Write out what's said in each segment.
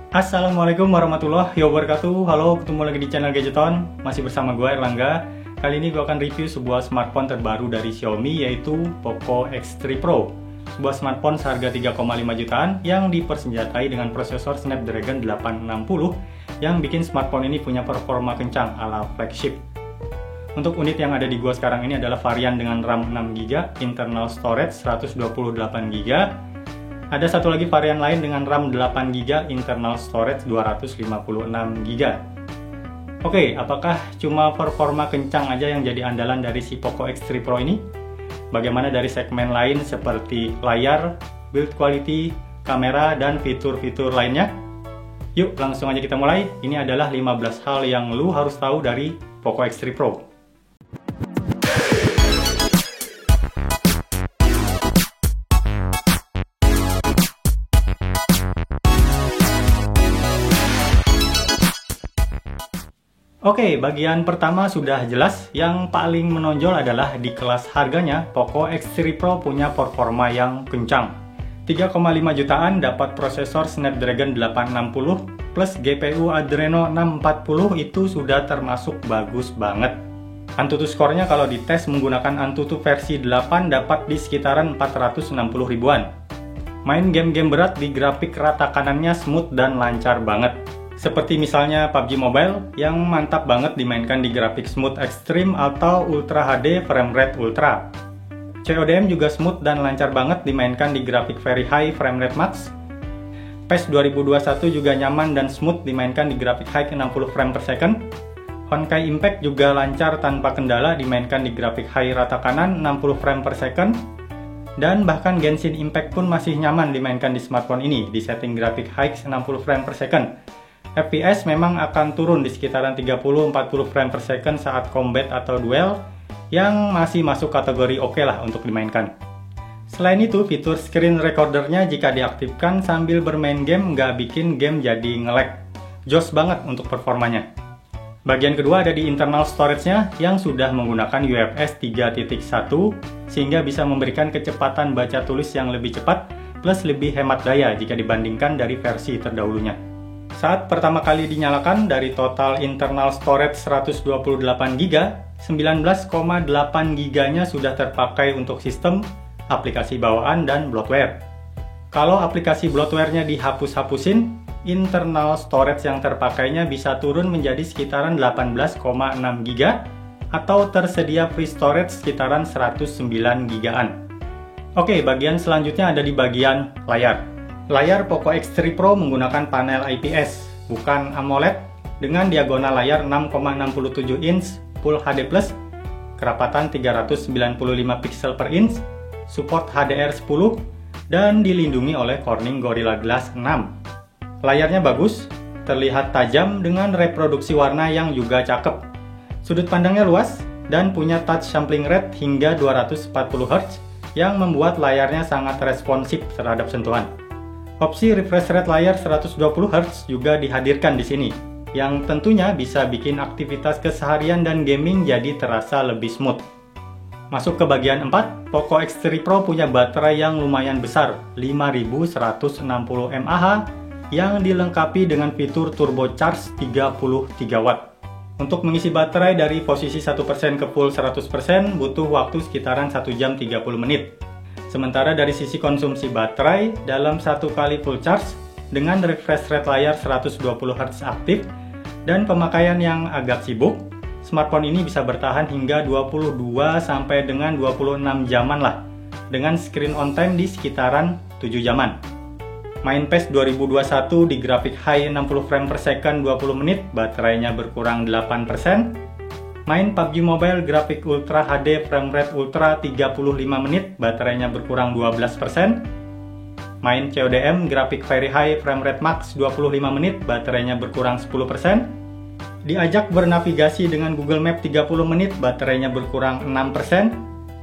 Assalamualaikum warahmatullahi wabarakatuh. Halo, ketemu lagi di channel Gadgeton. Masih bersama gue Erlangga. Kali ini gue akan review sebuah smartphone terbaru dari Xiaomi, yaitu Poco X3 Pro. Sebuah smartphone seharga 3,5 jutaan yang dipersenjatai dengan prosesor Snapdragon 860 yang bikin smartphone ini punya performa kencang ala flagship. Untuk unit yang ada di gua sekarang ini adalah varian dengan RAM 6GB, internal storage 128GB. Ada satu lagi varian lain dengan RAM 8GB, internal storage 256GB. Oke, apakah cuma performa kencang aja yang jadi andalan dari si Poco X3 Pro ini? Bagaimana dari segmen lain seperti layar, build quality, kamera, dan fitur-fitur lainnya? Yuk, langsung aja kita mulai. Ini adalah 15 hal yang lu harus tahu dari Poco X3 Pro. Oke, bagian pertama sudah jelas. Yang paling menonjol adalah di kelas harganya, Poco X3 Pro punya performa yang kencang. 3,5 jutaan dapat prosesor Snapdragon 860 plus GPU Adreno 640, itu sudah termasuk bagus banget. Antutu skornya kalau dites menggunakan Antutu versi 8 dapat di sekitaran 460 ribuan. Main game-game berat di grafik rata kanannya smooth dan lancar banget. Seperti misalnya PUBG Mobile yang mantap banget dimainkan di grafik smooth extreme atau Ultra HD frame rate ultra. CODM juga smooth dan lancar banget dimainkan di grafik very high frame rate max. PES 2021 juga nyaman dan smooth dimainkan di grafik high 60 frame per second. Honkai Impact juga lancar tanpa kendala dimainkan di grafik high rata kanan 60 frame per second. Dan bahkan Genshin Impact pun masih nyaman dimainkan di smartphone ini di setting grafik high 60 frame per second. FPS memang akan turun di sekitaran 30-40 frame per second saat combat atau duel, yang masih masuk kategori oke lah untuk dimainkan. Selain itu, fitur screen recordernya jika diaktifkan sambil bermain game nggak bikin game jadi nge-lag. Jos banget untuk performanya. Bagian kedua ada di internal storage-nya yang sudah menggunakan UFS 3.1 sehingga bisa memberikan kecepatan baca tulis yang lebih cepat plus lebih hemat daya jika dibandingkan dari versi terdahulunya. Saat pertama kali dinyalakan, dari total internal storage 128GB, 19,8GB-nya sudah terpakai untuk sistem, aplikasi bawaan, dan bloatware. Kalau aplikasi bloatware-nya dihapus-hapusin, internal storage yang terpakainya bisa turun menjadi sekitaran 18,6GB atau tersedia free storage sekitaran 109GB-an. Oke, bagian selanjutnya ada di bagian layar. Layar Poco X3 Pro menggunakan panel IPS, bukan AMOLED, dengan diagonal layar 6,67 inch Full HD+, kerapatan 395 pixel per inch, support HDR10, dan dilindungi oleh Corning Gorilla Glass 6. Layarnya bagus, terlihat tajam dengan reproduksi warna yang juga cakep. Sudut pandangnya luas, dan punya touch sampling rate hingga 240Hz, yang membuat layarnya sangat responsif terhadap sentuhan. Opsi refresh rate layar 120Hz juga dihadirkan di sini, yang tentunya bisa bikin aktivitas keseharian dan gaming jadi terasa lebih smooth. Masuk ke bagian 4, Poco X3 Pro punya baterai yang lumayan besar, 5160 mAh, yang dilengkapi dengan fitur turbocharge 33W. Untuk mengisi baterai dari posisi 1% ke full 100% butuh waktu sekitaran 1 jam 30 menit. Sementara dari sisi konsumsi baterai, dalam satu kali full charge, dengan refresh rate layar 120Hz aktif, dan pemakaian yang agak sibuk, smartphone ini bisa bertahan hingga 22 sampai dengan 26 jaman lah, dengan screen on time di sekitaran 7 jaman. Main PES 2021 di grafik high 60 frame per second 20 menit, baterainya berkurang 8%. Main PUBG Mobile grafik Ultra HD frame rate ultra 35 menit, baterainya berkurang 12%. Main CODM grafik very high frame rate max 25 menit, baterainya berkurang 10%. Diajak bernavigasi dengan Google Map 30 menit, baterainya berkurang 6%.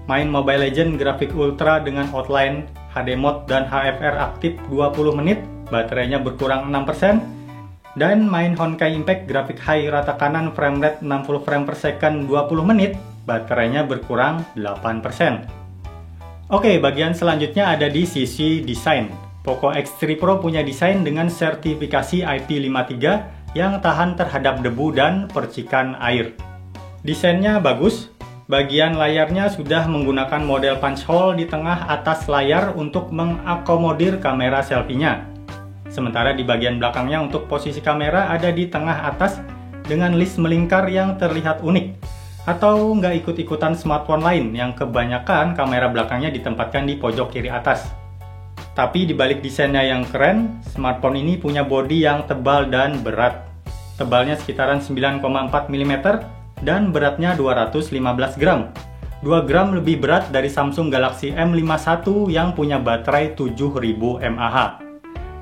Main Mobile Legends grafik ultra dengan outline, HD mode, dan HFR aktif 20 menit, baterainya berkurang 6%. Dan main Honkai Impact grafik high rata kanan frame rate 60 frame per second 20 menit, baterainya berkurang 8%. Oke, bagian selanjutnya ada di sisi desain. Poco X3 Pro punya desain dengan sertifikasi IP53 yang tahan terhadap debu dan percikan air. Desainnya bagus. Bagian layarnya sudah menggunakan model punch hole di tengah atas layar untuk mengakomodir kamera selfie-nya. Sementara di bagian belakangnya untuk posisi kamera ada di tengah atas dengan list melingkar yang terlihat unik. Atau nggak ikut-ikutan smartphone lain yang kebanyakan kamera belakangnya ditempatkan di pojok kiri atas. Tapi dibalik desainnya yang keren, smartphone ini punya bodi yang tebal dan berat. Tebalnya sekitaran 9,4 mm dan beratnya 215 gram. 2 gram lebih berat dari Samsung Galaxy M51 yang punya baterai 7000 mAh.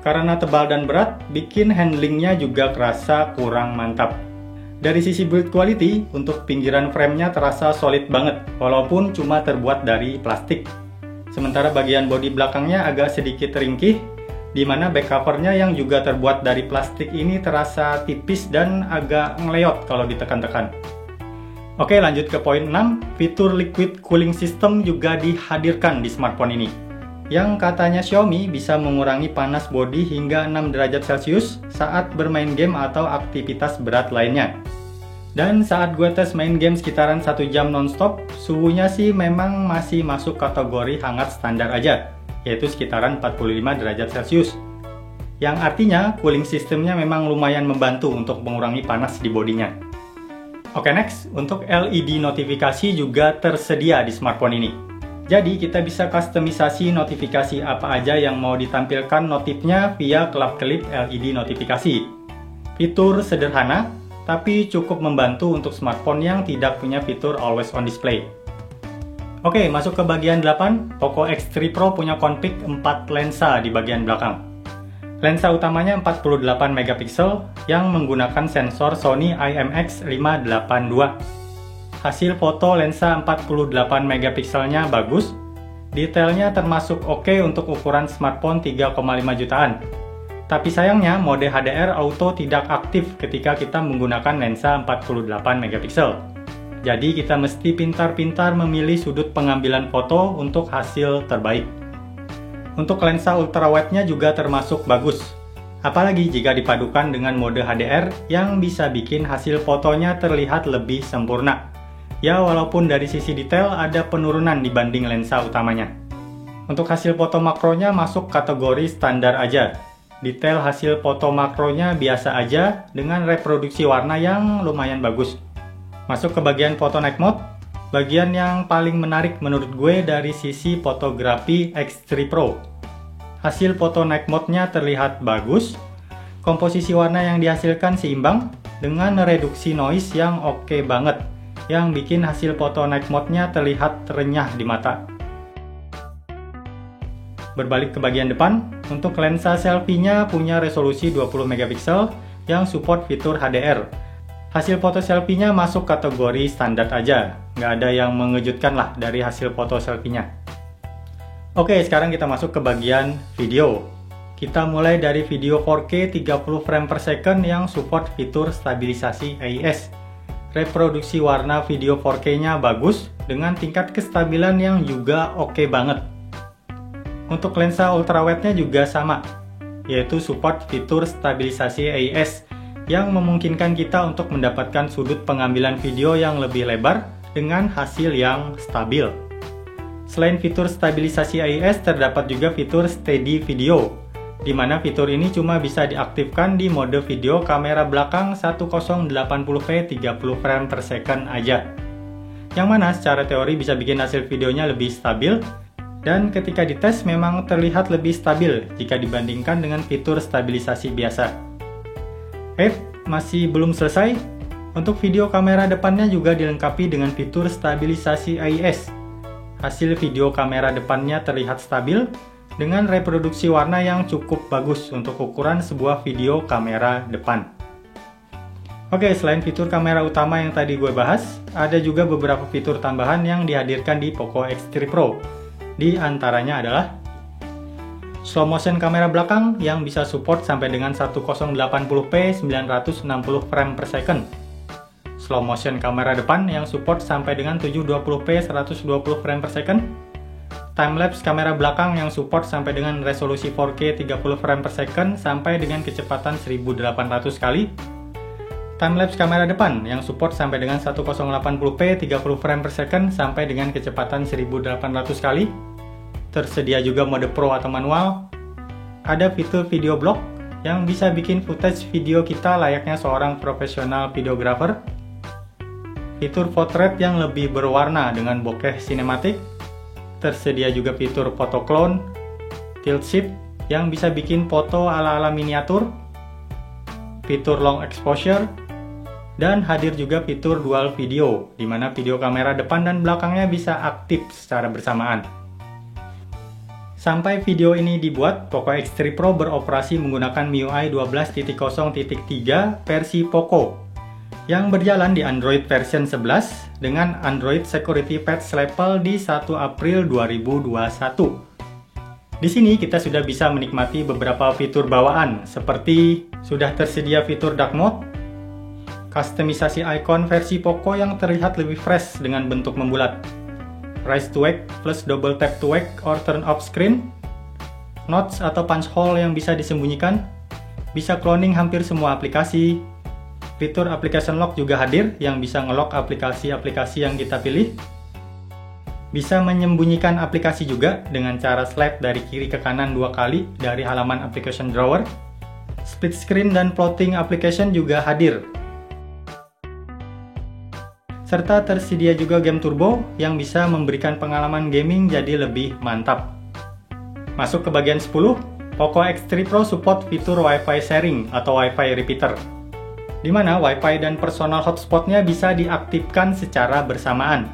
Karena tebal dan berat, bikin handlingnya juga kerasa kurang mantap. Dari sisi build quality, untuk pinggiran framenya terasa solid banget, walaupun cuma terbuat dari plastik. Sementara bagian bodi belakangnya agak sedikit ringkih, di mana back covernya yang juga terbuat dari plastik ini terasa tipis dan agak ngeleot kalau ditekan-tekan. Oke, lanjut ke poin 6, fitur liquid cooling system juga dihadirkan di smartphone ini. Yang katanya Xiaomi bisa mengurangi panas bodi hingga 6 derajat Celcius saat bermain game atau aktivitas berat lainnya. Dan saat gue tes main game sekitaran 1 jam nonstop, suhunya sih memang masih masuk kategori hangat standar aja, yaitu sekitaran 45 derajat Celcius. Yang artinya cooling systemnya memang lumayan membantu untuk mengurangi panas di bodinya. Oke, next, untuk LED notifikasi juga tersedia di smartphone ini. Jadi kita bisa kustomisasi notifikasi apa aja yang mau ditampilkan notifnya via kelap-kelip LED notifikasi. Fitur sederhana, tapi cukup membantu untuk smartphone yang tidak punya fitur always on display. Oke, masuk ke bagian 8, Poco X3 Pro punya konfig 4 lensa di bagian belakang. Lensa utamanya 48 megapiksel yang menggunakan sensor Sony IMX582. Hasil foto lensa 48 megapikselnya bagus, detailnya termasuk oke untuk ukuran smartphone 3,5 jutaan. Tapi sayangnya mode HDR auto tidak aktif ketika kita menggunakan lensa 48 megapiksel. Jadi kita mesti pintar-pintar memilih sudut pengambilan foto untuk hasil terbaik. Untuk lensa ultrawide-nya juga termasuk bagus. Apalagi jika dipadukan dengan mode HDR yang bisa bikin hasil fotonya terlihat lebih sempurna. Ya, walaupun dari sisi detail ada penurunan dibanding lensa utamanya. Untuk hasil foto makronya masuk kategori standar aja. Detail hasil foto makronya biasa aja dengan reproduksi warna yang lumayan bagus. Masuk ke bagian foto night mode. Bagian yang paling menarik menurut gue dari sisi fotografi X3 Pro. Hasil foto night mode-nya terlihat bagus. Komposisi warna yang dihasilkan seimbang dengan reduksi noise yang oke banget, yang bikin hasil foto night mode-nya terlihat renyah di mata. Berbalik ke bagian depan, untuk lensa selfie-nya punya resolusi 20 megapiksel yang support fitur HDR. Hasil foto selfie-nya masuk kategori standar aja, nggak ada yang mengejutkan lah dari hasil foto selfie-nya. Oke, sekarang kita masuk ke bagian video. Kita mulai dari video 4K 30 frame per second yang support fitur stabilisasi AIS. Reproduksi warna video 4K-nya bagus dengan tingkat kestabilan yang juga oke banget. Untuk lensa ultrawide-nya juga sama, yaitu support fitur stabilisasi AIS yang memungkinkan kita untuk mendapatkan sudut pengambilan video yang lebih lebar dengan hasil yang stabil. Selain fitur stabilisasi AIS, terdapat juga fitur steady video, di mana fitur ini cuma bisa diaktifkan di mode video kamera belakang 1080p 30 frame per second aja. Yang mana secara teori bisa bikin hasil videonya lebih stabil, dan ketika dites memang terlihat lebih stabil jika dibandingkan dengan fitur stabilisasi biasa. Masih belum selesai. Untuk video kamera depannya juga dilengkapi dengan fitur stabilisasi AIS. Hasil video kamera depannya terlihat stabil, dengan reproduksi warna yang cukup bagus untuk ukuran sebuah video kamera depan. Oke, selain fitur kamera utama yang tadi gue bahas, ada juga beberapa fitur tambahan yang dihadirkan di Poco X3 Pro. Di antaranya adalah slow motion kamera belakang yang bisa support sampai dengan 1080p 960 frame per second. Slow motion kamera depan yang support sampai dengan 720p 120 frame per second. timelapse kamera belakang yang support sampai dengan resolusi 4K 30 frame per second sampai dengan kecepatan 1800 kali. Timelapse kamera depan yang support sampai dengan 1080p 30 frame per second sampai dengan kecepatan 1800 kali. Tersedia juga mode Pro atau manual. Ada fitur video blog yang bisa bikin footage video kita layaknya seorang profesional videographer. Fitur portrait yang lebih berwarna dengan bokeh sinematik. Tersedia juga fitur photo clone, tilt shift yang bisa bikin foto ala-ala miniatur, fitur long exposure, dan hadir juga fitur dual video, di mana video kamera depan dan belakangnya bisa aktif secara bersamaan. Sampai video ini dibuat, Poco X3 Pro beroperasi menggunakan MIUI 12.0.3 versi Poco yang berjalan di Android version 11 dengan Android Security Patch level di 1 April 2021. Di sini kita sudah bisa menikmati beberapa fitur bawaan seperti sudah tersedia fitur dark mode, kustomisasi icon versi Poco yang terlihat lebih fresh dengan bentuk membulat, raise to wake plus double tap to wake or turn off screen, notes atau punch hole yang bisa disembunyikan, bisa cloning hampir semua aplikasi. Fitur application lock juga hadir yang bisa ngelock aplikasi-aplikasi yang kita pilih. Bisa menyembunyikan aplikasi juga dengan cara slide dari kiri ke kanan 2 kali dari halaman application drawer. Split screen dan floating application juga hadir. Serta tersedia juga game turbo yang bisa memberikan pengalaman gaming jadi lebih mantap. Masuk ke bagian 10, Poco X3 Pro support fitur Wi-Fi sharing atau Wi-Fi repeater, di mana Wi-Fi dan personal hotspotnya bisa diaktifkan secara bersamaan.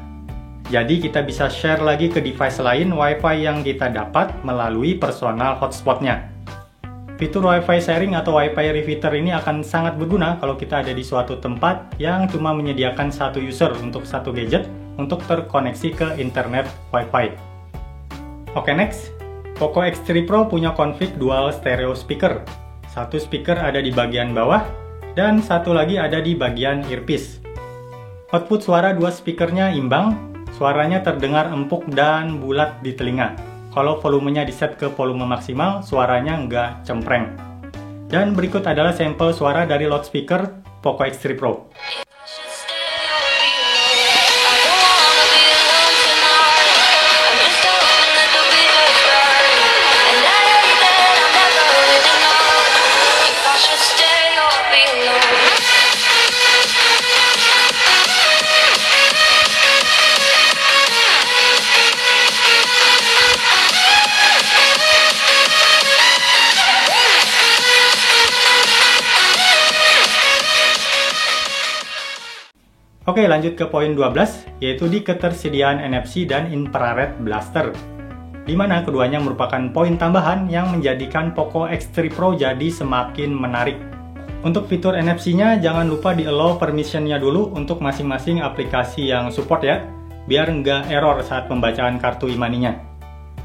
Jadi kita bisa share lagi ke device lain Wi-Fi yang kita dapat melalui personal hotspotnya. Fitur Wi-Fi sharing atau Wi-Fi repeater ini akan sangat berguna kalau kita ada di suatu tempat yang cuma menyediakan satu user untuk satu gadget untuk terkoneksi ke internet Wi-Fi. Oke, next. Poco X3 Pro punya config dual stereo speaker. Satu speaker ada di bagian bawah, dan satu lagi ada di bagian earpiece. Output suara dua speakernya imbang, suaranya terdengar empuk dan bulat di telinga. Kalau volumenya diset ke volume maksimal, suaranya nggak cempreng. Dan berikut adalah sampel suara dari loudspeaker Poco X3 Pro. Oke, lanjut ke poin 12, yaitu di ketersediaan NFC dan infrared blaster, di mana keduanya merupakan poin tambahan yang menjadikan Poco X3 Pro jadi semakin menarik. Untuk fitur NFC-nya, jangan lupa di-allow permission-nya dulu untuk masing-masing aplikasi yang support ya, biar nggak error saat pembacaan kartu e-money-nya.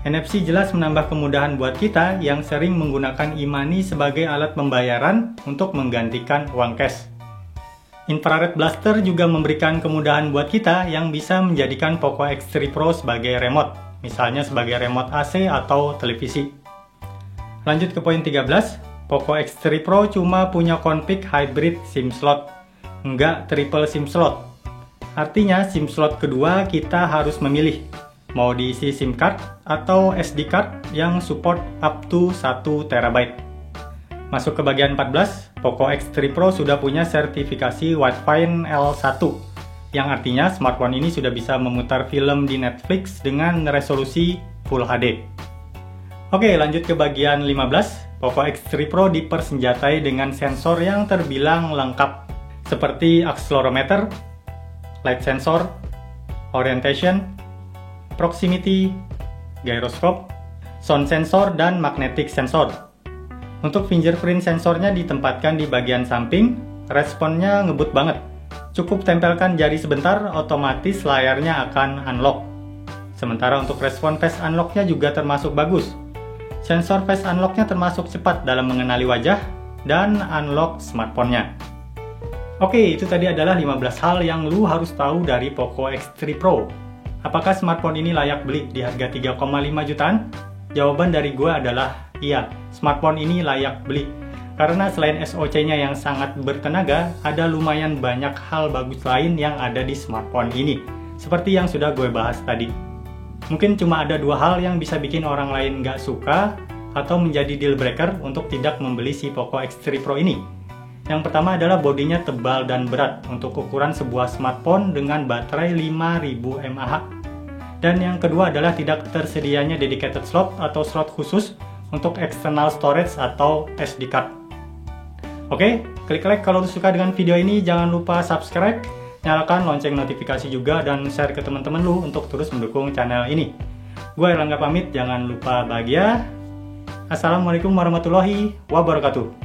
NFC jelas menambah kemudahan buat kita yang sering menggunakan e-money sebagai alat pembayaran untuk menggantikan uang cash. Infrared Blaster juga memberikan kemudahan buat kita yang bisa menjadikan Poco X3 Pro sebagai remote, misalnya sebagai remote AC atau televisi. Lanjut ke poin 13, Poco X3 Pro cuma punya config hybrid SIM slot, nggak triple SIM slot. Artinya SIM slot kedua kita harus memilih, mau diisi SIM card atau SD card yang support up to 1 TB. Masuk ke bagian 14, Poco X3 Pro sudah punya sertifikasi Widevine L1, yang artinya smartphone ini sudah bisa memutar film di Netflix dengan resolusi Full HD. Oke, lanjut ke bagian 15, Poco X3 Pro dipersenjatai dengan sensor yang terbilang lengkap, seperti accelerometer, light sensor, orientation, proximity, gyroscope, sound sensor, dan magnetic sensor. Untuk fingerprint sensornya ditempatkan di bagian samping, responnya ngebut banget. Cukup tempelkan jari sebentar, otomatis layarnya akan unlock. Sementara untuk respon face unlocknya juga termasuk bagus. Sensor face unlocknya termasuk cepat dalam mengenali wajah dan unlock smartphone-nya. Oke, itu tadi adalah 15 hal yang lu harus tahu dari Poco X3 Pro. Apakah smartphone ini layak beli di harga 3,5 jutaan? Jawaban dari gue adalah iya, smartphone ini layak beli. Karena selain SoC-nya yang sangat bertenaga, ada lumayan banyak hal bagus lain yang ada di smartphone ini. Seperti yang sudah gue bahas tadi. Mungkin cuma ada dua hal yang bisa bikin orang lain nggak suka atau menjadi deal breaker untuk tidak membeli si Poco X3 Pro ini. Yang pertama adalah bodinya tebal dan berat untuk ukuran sebuah smartphone dengan baterai 5000 mAh. Dan yang kedua adalah tidak tersedianya dedicated slot atau slot khusus untuk external storage atau SD card. Oke, klik like kalau suka dengan video ini, jangan lupa subscribe, nyalakan lonceng notifikasi juga, dan share ke teman-teman lu untuk terus mendukung channel ini. Gue Erlangga pamit, jangan lupa bahagia. Assalamualaikum warahmatullahi wabarakatuh.